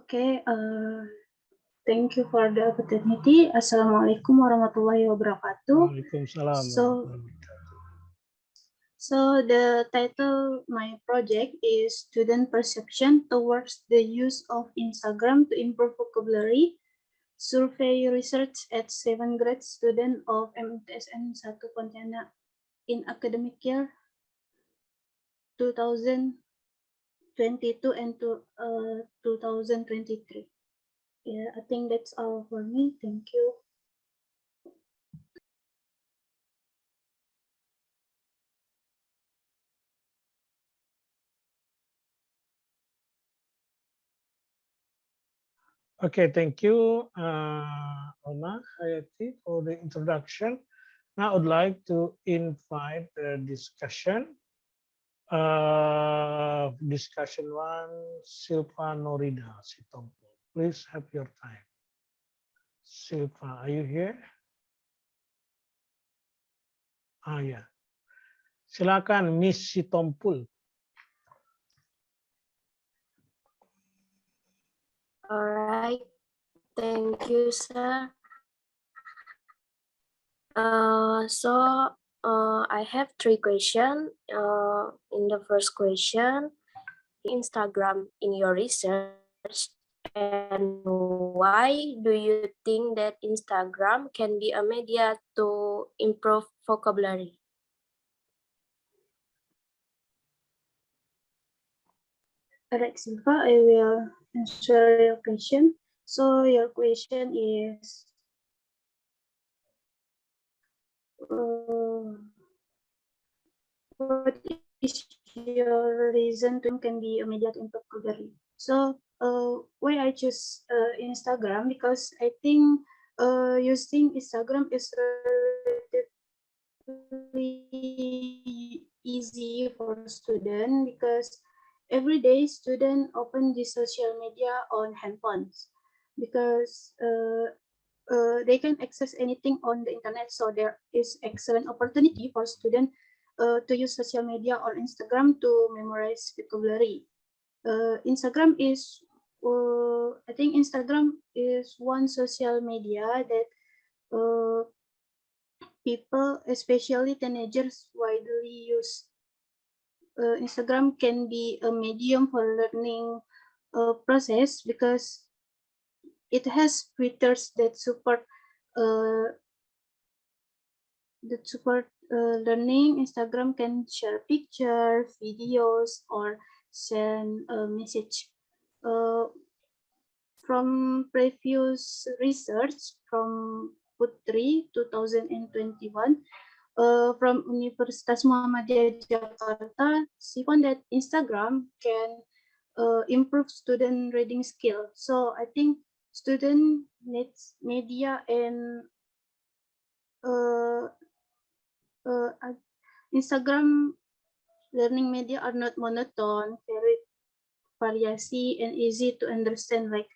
Okay, thank you for the opportunity. Assalamualaikum warahmatullahi wabarakatuh. Waalaikumsalam. So the title my project is Student Perception Towards the Use of Instagram to Improve Vocabulary. Survey research at 7th grade student of MTSN 1 Pontianak in academic year 2022 and 2023. Yeah, I think that's all for me. Thank you. Okay, thank you, Alma Hayati, for the introduction. Now I would like to invite the discussion. Discussion one, Silva Norida Sitompul. Please have your time. Silva, are you here? Ah, ya. Silakan, Miss Sitompul. All right, thank you, sir. I have three questions. In the first question, Instagram in your research, and why do you think that Instagram can be a media to improve vocabulary? Alright, Silva, I will answer your question. So your question is, what is your reason to can be a media to improve vocabulary? So why I choose Instagram, because I think using Instagram is relatively easy for student, because every day student open the social media on handphones, because they can access anything on the internet. So there is excellent opportunity for student to use social media or Instagram to memorize vocabulary. Instagram is, I think Instagram is one social media that people, especially teenagers, widely use. Instagram can be a medium for learning process, because it has features that support learning. Instagram can share picture, videos, or send a message. From previous research from Putri 2021, from Universitas Muhammadiyah Jakarta, she found that Instagram can improve student reading skill. So I think student needs media, and Instagram learning media are not monotone, very variety and easy to understand. Like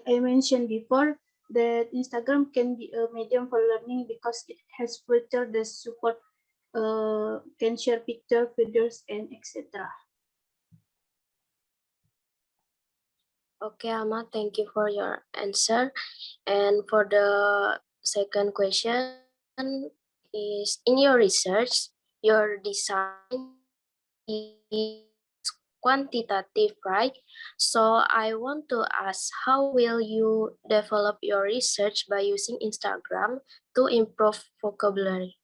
I mentioned before, that Instagram can be a medium for learning because it has features that support can share picture, videos, and etc. Okay, Alma, thank you for your answer. And for the second question is, in your research, your design is quantitative, right? So I want to ask, how will you develop your research by using Instagram to improve vocabulary?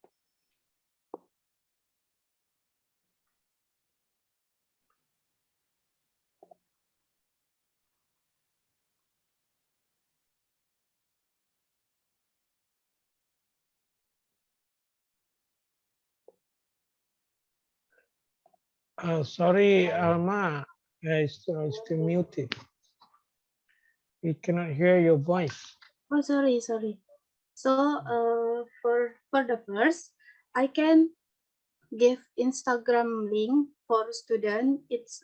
Sorry, Alma, it's still muted. We cannot hear your voice. Oh, sorry. So for the first, I can give Instagram link for student. It's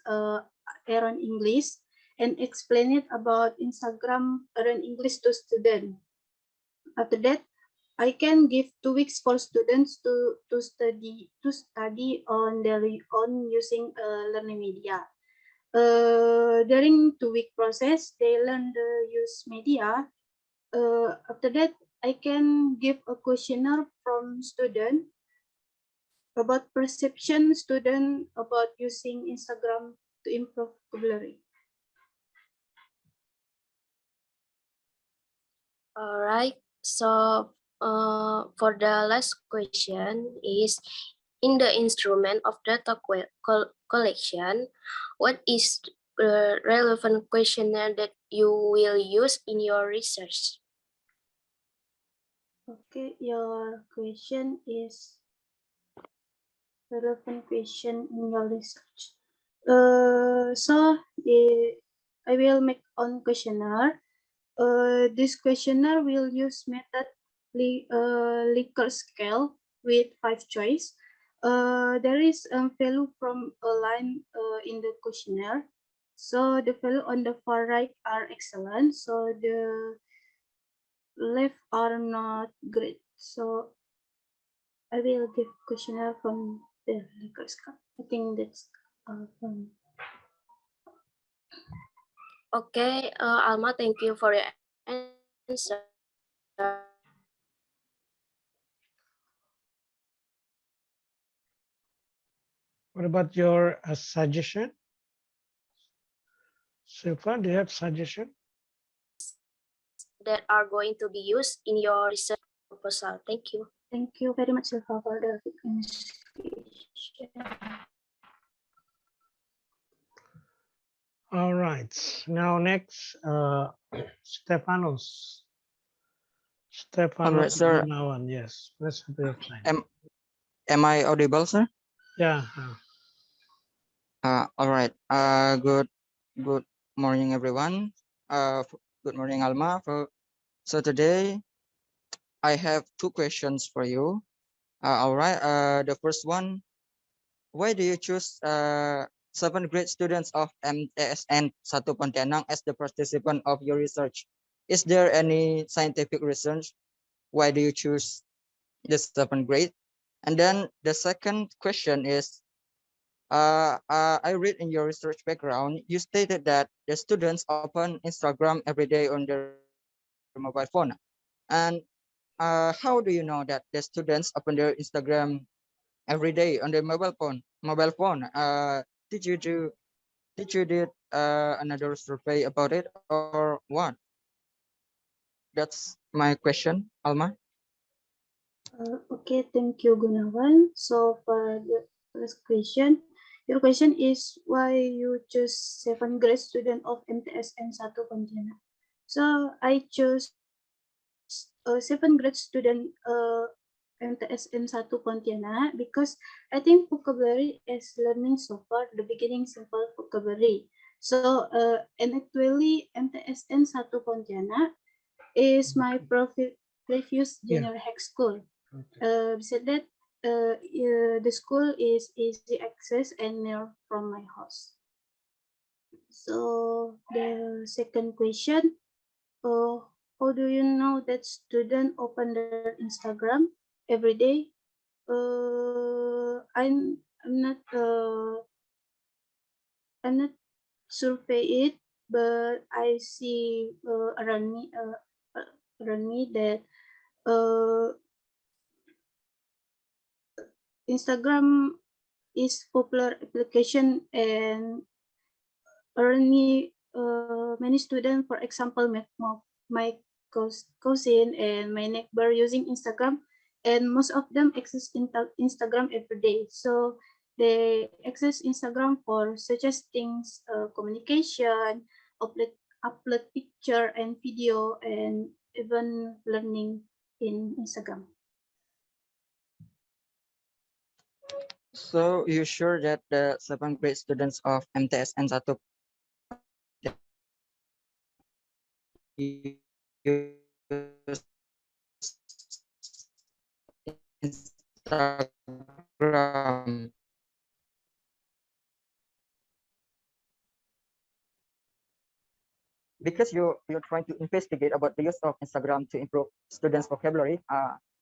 Aaron English, and explain it about Instagram Aaron English to student. After that, I can give 2 weeks for students to study on their own using learning media. During 2-week process, they learn the use media. After that, I can give a questionnaire from student about perception student about using Instagram to improve vocabulary. All right. So for the last question is, in the instrument of data collection, what is the relevant questionnaire that you will use in your research? Okay, your question is relevant question in your research. I will make on questionnaire. This questionnaire will use method Likert scale with 5 choice. There is a value from a line in the questionnaire. So the value on the far right are excellent. So the left are not great. So I will give questionnaire from the Likert scale. I think that's from. Okay, Alma, thank you for your answer. What about your suggestion? Silva, do you have suggestion? That are going to be used in your research proposal. Thank you. Thank you very much, Silva, for the invitation. All right. Now next, Stefanos. Stefanos sir. Gunawan. Yes, let's have your time. Am I audible, sir? Yeah. All right. Good morning, everyone. Good morning, Alma. So today I have 2 questions for you. All right. The first one, why do you choose 7th grade students of MTSN 1 Pontianak as the participant of your research? Is there any scientific research? Why do you choose the 7th grade? And then the second question is, I read in your research background, you stated that the students open Instagram every day on their mobile phone. And how do you know that the students open their Instagram every day on their mobile phone? Did you do another survey about it or what? That's my question, Alma. Okay, thank you, Gunawan. So for the first question, your question is why you choose 7th grade student of MTSN 1 Pontianak. So I chose a 7th grade student MTSN 1 Pontianak because I think vocabulary is learning so far, the beginning simple vocabulary. So and actually MTSN 1 Pontianak is my previous junior high school. Said that the school is easy access and near from my house. So the second question, how do you know that student open their Instagram every day? I'm not survey it, but I see around me that Instagram is popular application and already many students, for example, my cousin and my neighbor using Instagram, and most of them access Instagram every day. So they access Instagram for suggesting communication, upload picture and video, and even learning in Instagram. So you sure that the 7th grade students of MTSN 1 use Instagram because you're trying to investigate about the use of Instagram to improve students' vocabulary.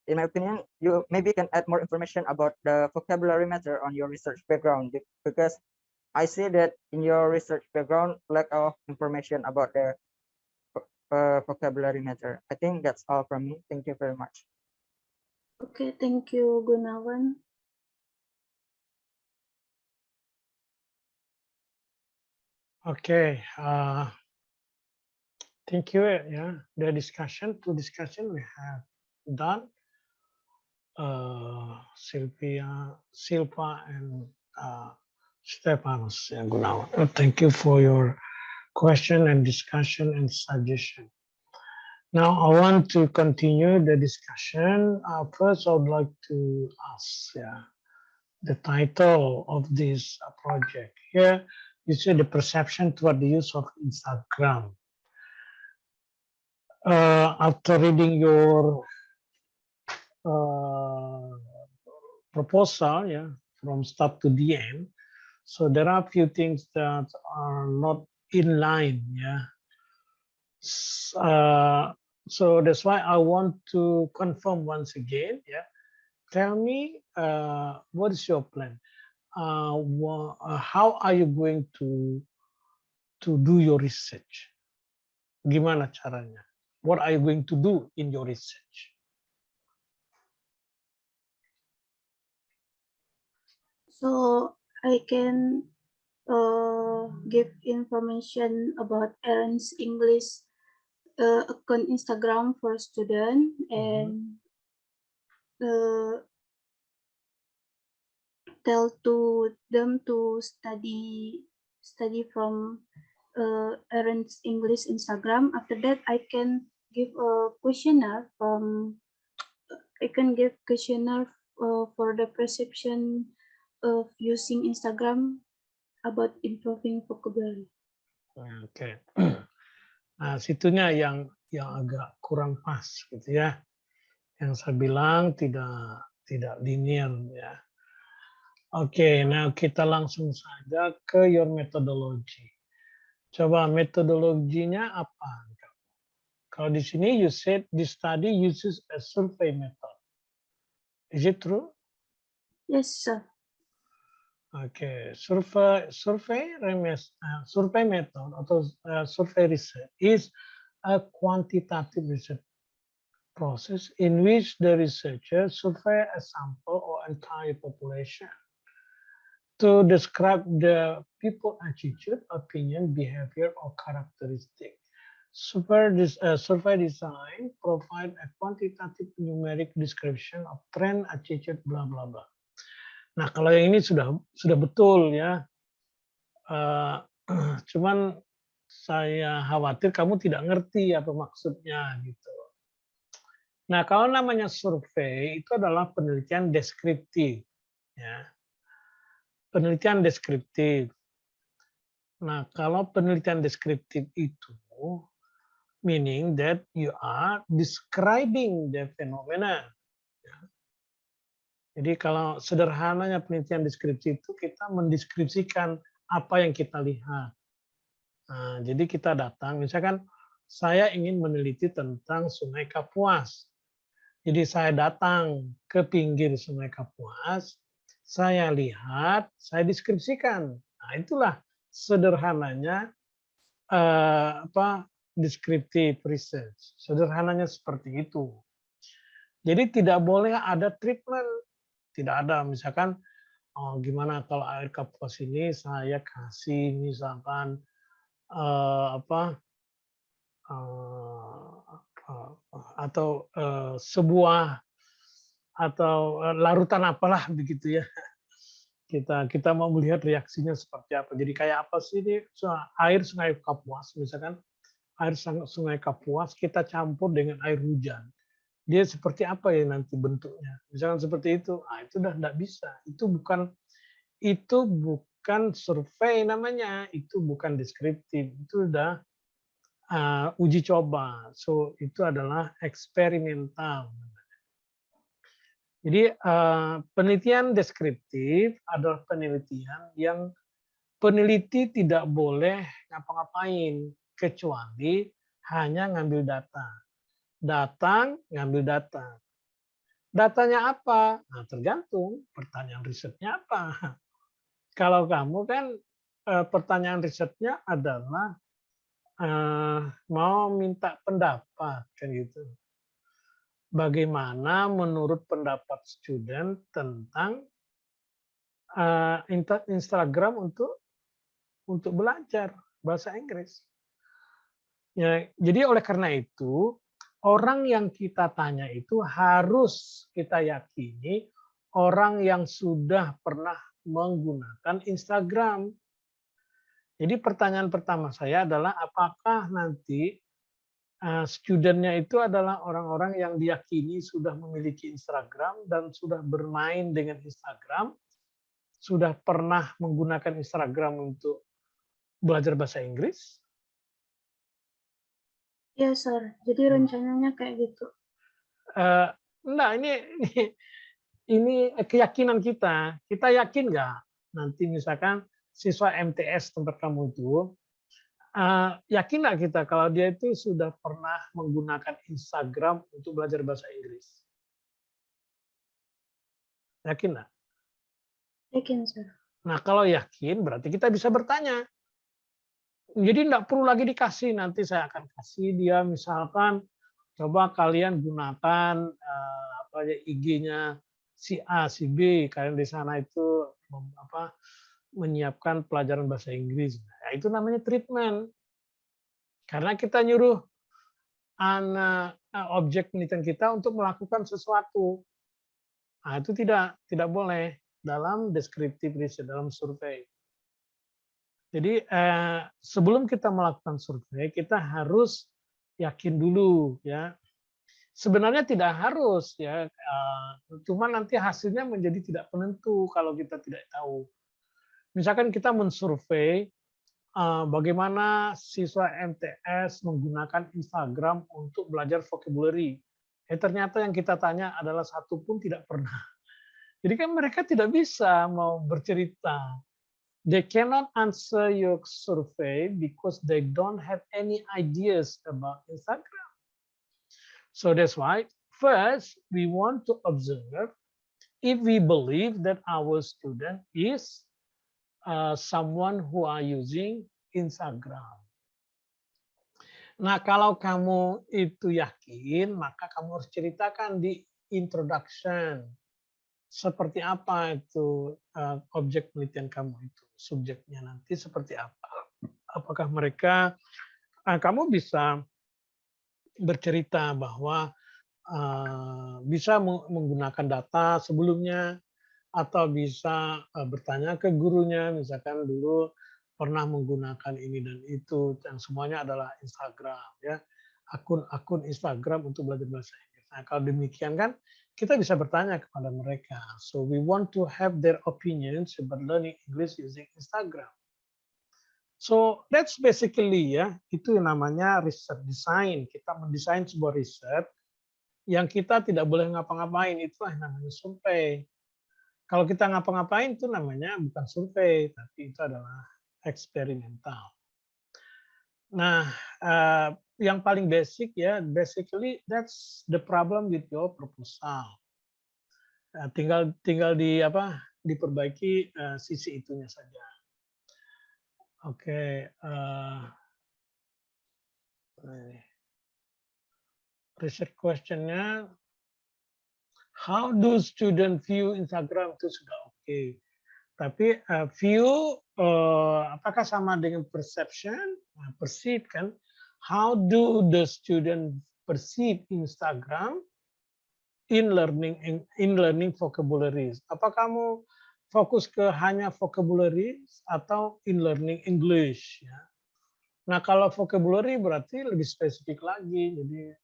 In my opinion, you maybe can add more information about the vocabulary matter on your research background because I see that in your research background, lack of information about the vocabulary matter. I think that's all from me. Thank you very much. Okay, thank you, Gunawan. Okay, thank you. Yeah, the discussion, two discussion we have done. Silpa and Stepanos and Gunawan. Thank you for your question and discussion and suggestion. Now I want to continue the discussion. First, I would like to ask the title of this project. Here, you see the perception toward the use of Instagram. After reading your proposal, from start to the end, so there are a few things that are not in line, so that's why I want to confirm once again, Tell me, what is your plan? How are you going to do your research? Gimana caranya? What are you going to do in your research? So I can give information about Aaron's English account Instagram for student and tell to them to study from Aaron's English Instagram. After that, I can give a questionnaire from. I can give questionnaire for the perception of using Instagram about improving vocabulary. Oke. Nah, situnya yang agak kurang pas gitu ya. Yang saya bilang tidak linear ya. Oke, nah kita langsung saja ke your methodology. Coba metodologinya apa? Kalau di sini you said this study uses a survey method. Is it true? Yes, sir. Okay, survey method atau survey research is a quantitative research process in which the researcher survey a sample or entire population to describe the people attitude, opinion, behavior, or characteristic. Survey design provide a quantitative numeric description of trend, attitude, blah blah blah. Nah, kalau yang ini sudah betul ya. Cuman saya khawatir kamu tidak ngerti apa maksudnya gitu. Nah, kalau namanya survei itu adalah penelitian deskriptif ya. Penelitian deskriptif. Nah, kalau penelitian deskriptif itu meaning that you are describing the phenomena. Jadi kalau sederhananya penelitian deskripsi itu kita mendeskripsikan apa yang kita lihat. Nah, jadi kita datang, misalkan saya ingin meneliti tentang Sungai Kapuas. Jadi saya datang ke pinggir Sungai Kapuas, saya lihat, saya deskripsikan. Nah, itulah sederhananya descriptive research. Sederhananya seperti itu. Jadi tidak boleh ada treatment. Tidak ada, misalkan gimana kalau air Kapuas ini saya kasih misalkan atau sebuah atau larutan apalah begitu ya. Kita mau melihat reaksinya seperti apa. Jadi kayak apa sih ini air Sungai Kapuas, misalkan air Sungai Kapuas kita campur dengan air hujan. Dia seperti apa ya nanti bentuknya, misalkan seperti itu, itu udah nggak bisa, itu bukan survei namanya, itu bukan deskriptif, itu udah uji coba, so itu adalah eksperimental. Jadi penelitian deskriptif adalah penelitian yang peneliti tidak boleh ngapa-ngapain kecuali hanya ngambil data. Datang, ngambil data. Datanya apa? Nah, tergantung pertanyaan risetnya apa. Kalau kamu kan pertanyaan risetnya adalah mau minta pendapat kan gitu. Bagaimana menurut pendapat student tentang Instagram untuk belajar bahasa Inggris. Ya, jadi oleh karena itu orang yang kita tanya itu harus kita yakini orang yang sudah pernah menggunakan Instagram. Jadi pertanyaan pertama saya adalah apakah nanti studentnya itu adalah orang-orang yang diyakini sudah memiliki Instagram dan sudah bermain dengan Instagram, sudah pernah menggunakan Instagram untuk belajar bahasa Inggris? Ya, Sir. Jadi rencananya kayak gitu. Enggak, ini keyakinan kita. Kita yakin nggak nanti misalkan siswa MTS tempat kamu itu, yakin nggak kita kalau dia itu sudah pernah menggunakan Instagram untuk belajar bahasa Inggris? Yakin nggak? Yakin, Sir. Nah, kalau yakin berarti kita bisa bertanya. Jadi enggak perlu lagi dikasih, nanti saya akan kasih dia misalkan coba kalian gunakan IG-nya si A, si B, kalian di sana itu menyiapkan pelajaran bahasa Inggris. Nah, itu namanya treatment. Karena kita nyuruh objek penelitian kita untuk melakukan sesuatu. Nah, itu tidak boleh dalam descriptive research, dalam survei. Jadi sebelum kita melakukan survei, kita harus yakin dulu ya. Sebenarnya tidak harus ya, cuma nanti hasilnya menjadi tidak penentu kalau kita tidak tahu. Misalkan kita mensurvei bagaimana siswa MTS menggunakan Instagram untuk belajar vocabulary. Ternyata yang kita tanya adalah satu pun tidak pernah. Jadi kan mereka tidak bisa mau bercerita. They cannot answer your survey because they don't have any ideas about Instagram. So that's why first we want to observe if we believe that our student is someone who are using Instagram. Nah, kalau kamu itu yakin, maka kamu harus ceritakan di introduction. Seperti apa itu objek penelitian kamu itu, subjeknya nanti seperti apa. Apakah mereka, kamu bisa bercerita bahwa bisa menggunakan data sebelumnya, atau bisa bertanya ke gurunya, misalkan dulu pernah menggunakan ini dan itu, yang semuanya adalah Instagram, ya, akun Instagram untuk belajar bahasa Inggris. Nah, kalau demikian kan kita bisa bertanya kepada mereka. So we want to have their opinions about learning English using Instagram. So that's basically ya, itu yang namanya research design. Kita mendesain sebuah riset yang kita tidak boleh ngapa-ngapain, itulah namanya survei. Kalau kita ngapa-ngapain itu namanya bukan survei, tapi itu adalah eksperimental. Nah, yang paling basic ya, basically that's the problem with your proposal. Tinggal diperbaiki sisi itunya saja. Oke. Research question-nya, how do student view Instagram, itu sudah oke. Tapi view apakah sama dengan perception? Perceive kan? How do the student perceive Instagram in learning vocabularies? Apa kamu fokus ke hanya vocabularies atau in learning English? Ya. Nah, kalau vocabulary berarti lebih spesifik lagi, jadi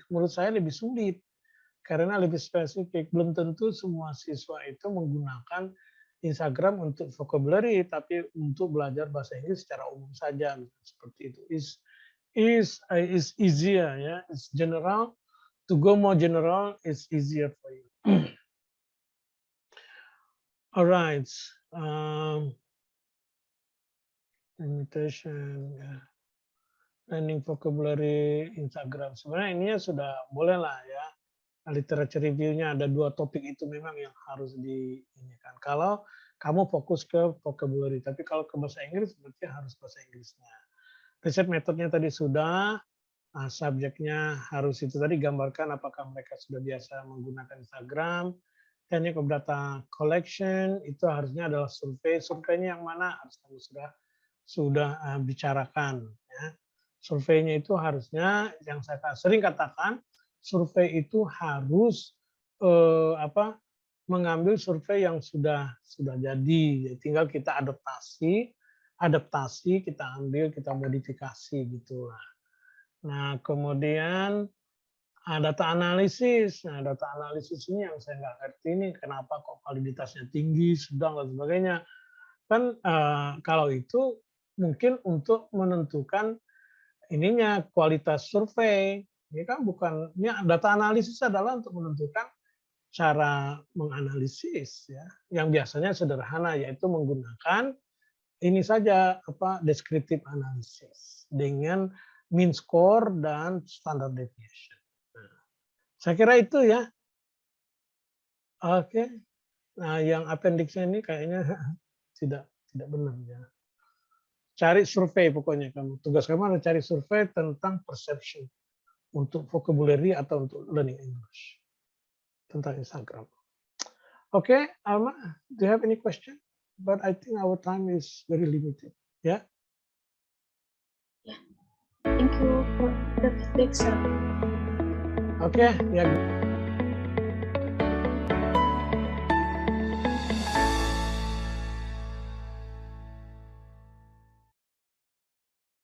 menurut saya lebih sulit karena lebih spesifik. Belum tentu semua siswa itu menggunakan Instagram untuk vocabulary, tapi untuk belajar bahasa Inggris secara umum saja, seperti itu. Is easier, ya. It's general. To go more general is easier for you. Alright. Limitation, learning vocabulary Instagram. Sebenarnya ini sudah boleh lah ya. Literature review-nya ada 2 topik itu memang yang harus diinikan. Kalau kamu fokus ke vocabulary. Tapi kalau ke bahasa Inggris berarti harus bahasa Inggrisnya. Riset metodenya tadi sudah, subjeknya harus itu tadi gambarkan apakah mereka sudah biasa menggunakan Instagram. Teknik of data collection itu harusnya adalah survei. Surveinya yang mana harus kamu sudah bicarakan. Ya. Surveinya itu harusnya yang saya sering katakan, survei itu harus mengambil survei yang sudah jadi. Tinggal kita adaptasi kita ambil, kita modifikasi gitu. Nah kemudian data analisis. Nah, data analisis ini yang saya nggak ngerti ini kenapa kok validitasnya tinggi, sedang dan sebagainya. Kan kalau itu mungkin untuk menentukan ininya kualitas survei. Ini kan bukan, ini data analisis adalah untuk menentukan cara menganalisis ya. Yang biasanya sederhana yaitu menggunakan ini saja descriptive analysis dengan mean score dan standard deviation. Saya kira itu ya. Oke. Nah, yang appendixnya ini kayaknya tidak benar ya. Cari survei pokoknya kamu. Tugas kamu adalah cari survei tentang perception untuk vocabulary atau untuk learning English tentang Instagram. Oke, Alma, do you have any question? But I think our time is very limited. Ya. Thank you for the feedback, sir. Oke, ya.